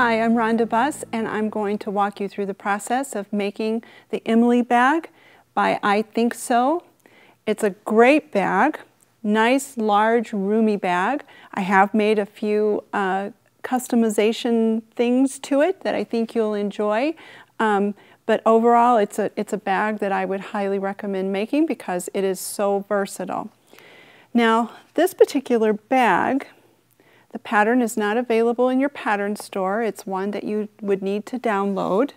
Hi, I'm Rhonda Buss, and I'm going to walk you through the process of making the Emily bag by iThinkSew. It's a great bag, nice, large, roomy bag. I have made a few customization things to it that I think you'll enjoy. But overall, it's a bag that I would highly recommend making because it is so versatile. Now, this particular bag, the pattern is not available in your pattern store. It's one that you would need to download,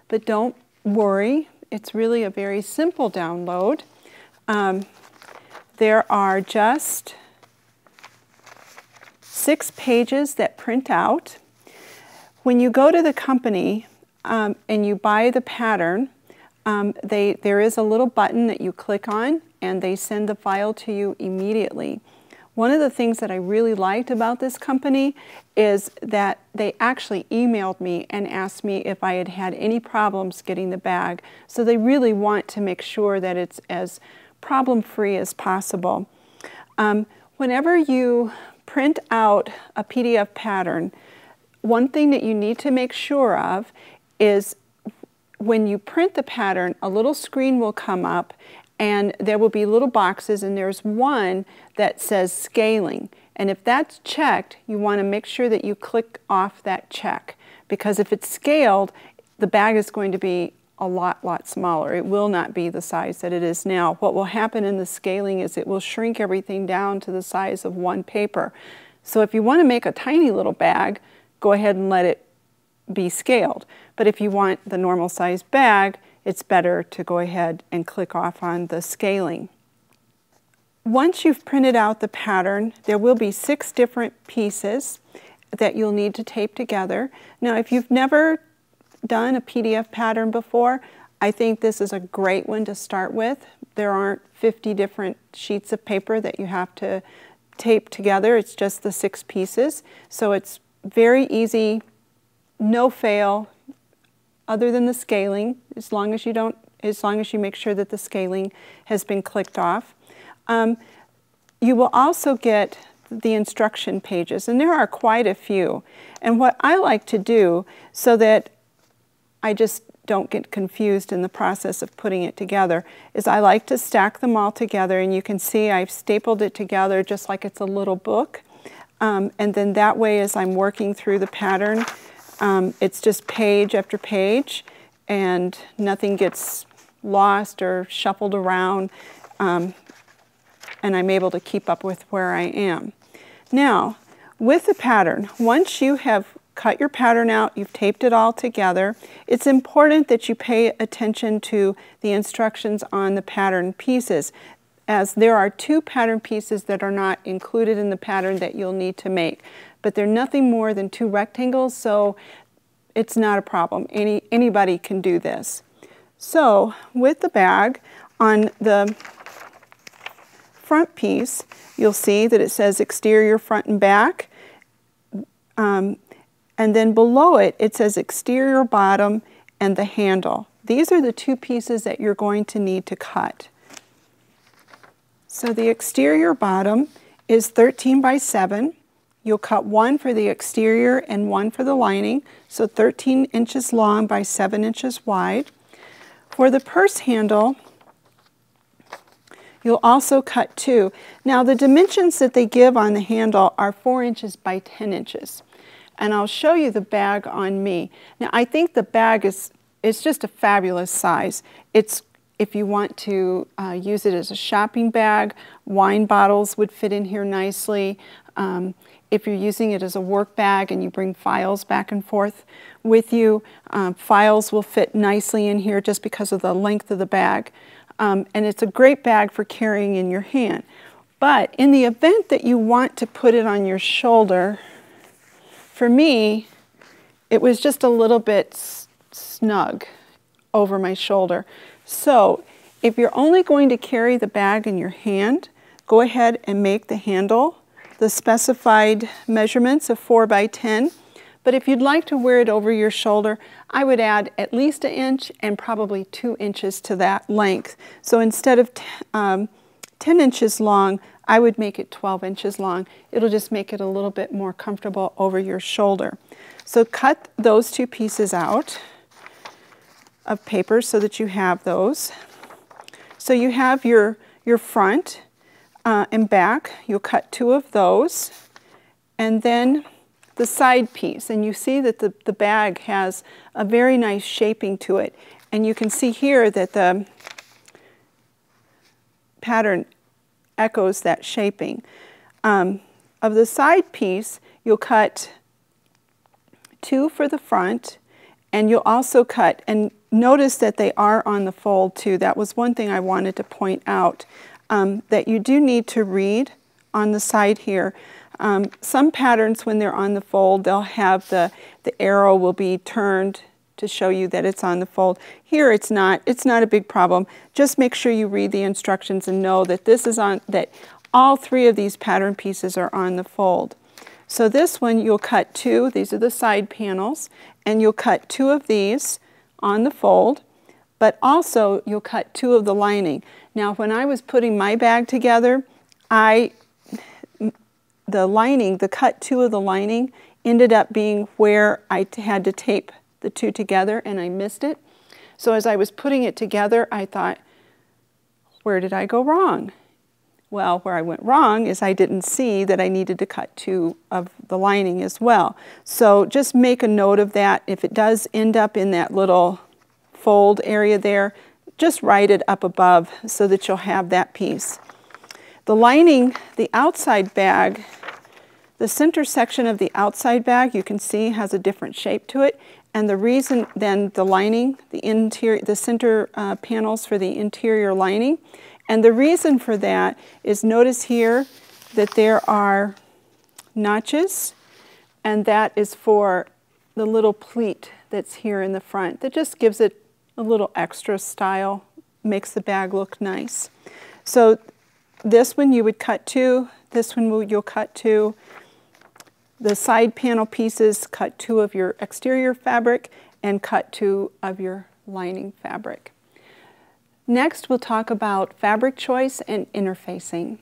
but don't worry. It's really a very simple download. There are just 6 pages that print out. When you go to the company and you buy the pattern, there is a little button that you click on and they send the file to you immediately. One of the things that I really liked about this company is that they actually emailed me and asked me if I had had any problems getting the bag. So they really want to make sure that it's as problem-free as possible. Whenever you print out a PDF pattern, one thing that you need to make sure of is when you print the pattern, a little screen will come up and there will be little boxes, and there's one that says scaling. And if that's checked, you want to make sure that you click off that check, because if it's scaled, the bag is going to be a lot smaller. It will not be the size that it is now. What will happen in the scaling is it will shrink everything down to the size of one paper. So if you want to make a tiny little bag, go ahead and let it be scaled. But if you want the normal size bag, it's better to go ahead and click off on the scaling. Once you've printed out the pattern, there will be 6 different pieces that you'll need to tape together. Now, if you've never done a PDF pattern before, I think this is a great one to start with. There aren't 50 different sheets of paper that you have to tape together. It's just the 6 pieces. So it's very easy, no fail, other than the scaling, as long as you make sure that the scaling has been clicked off. You will also get the instruction pages, and there are quite a few. And what I like to do, so that I just don't get confused in the process of putting it together, is I like to stack them all together, and you can see I've stapled it together just like it's a little book. And then that way, as I'm working through the pattern, it's just page after page, and nothing gets lost or shuffled around, and I'm able to keep up with where I am. Now, with the pattern, once you have cut your pattern out, you've taped it all together, it's important that you pay attention to the instructions on the pattern pieces, as there are 2 pattern pieces that are not included in the pattern that you'll need to make. But they're nothing more than 2 rectangles, so it's not a problem. Anybody can do this. So with the bag, on the front piece, you'll see that it says exterior, front, and back. And then below it, it says exterior, bottom, and the handle. These are the 2 pieces that you're going to need to cut. So the exterior bottom is 13 by 7. You'll cut 1 for the exterior and 1 for the lining, so 13 inches long by 7 inches wide. For the purse handle, you'll also cut 2. Now, the dimensions that they give on the handle are 4 inches by 10 inches. And I'll show you the bag on me. Now, I think the bag is just a fabulous size. If you want to use it as a shopping bag, wine bottles would fit in here nicely. If you're using it as a work bag and you bring files back and forth with you, files will fit nicely in here just because of the length of the bag. And it's a great bag for carrying in your hand. But in the event that you want to put it on your shoulder, for me, it was just a little bit snug over my shoulder. So if you're only going to carry the bag in your hand, go ahead and make the handle the specified measurements of 4 by 10. But if you'd like to wear it over your shoulder, I would add at least 1 inch and probably 2 inches to that length. So instead of 10 inches long, I would make it 12 inches long. It'll just make it a little bit more comfortable over your shoulder. So cut those two pieces out of paper so that you have those. So you have your front and back. You'll cut two of those. And then the side piece. And you see that the bag has a very nice shaping to it. And you can see here that the pattern echoes that shaping. Of the side piece, you'll cut two for the front, and you'll also cut, and notice that they are on the fold too. That was one thing I wanted to point out, that you do need to read on the side here. Some patterns, when they're on the fold, they'll have the arrow will be turned to show you that it's on the fold. Here it's not a big problem. Just make sure you read the instructions and know that this is on, that all three of these pattern pieces are on the fold. So this one you'll cut two, these are the side panels, and you'll cut two of these on the fold, but also you'll cut two of the lining. Now when I was putting my bag together, the cut two of the lining ended up being where I had to tape the two together, and I missed it. So as I was putting it together, I thought, where did I go wrong? Well, where I went wrong is I didn't see that I needed to cut two of the lining as well. So just make a note of that. If it does end up in that little fold area there, just write it up above so that you'll have that piece. The lining, the outside bag, the center section of the outside bag, you can see has a different shape to it. And the reason then the lining, the center panels for the interior lining, and the reason for that is notice here that there are notches, and that is for the little pleat that's here in the front. That just gives it a little extra style, makes the bag look nice. So this one you would cut two, this one you'll cut two. The side panel pieces, cut two of your exterior fabric and cut two of your lining fabric. Next, we'll talk about fabric choice and interfacing.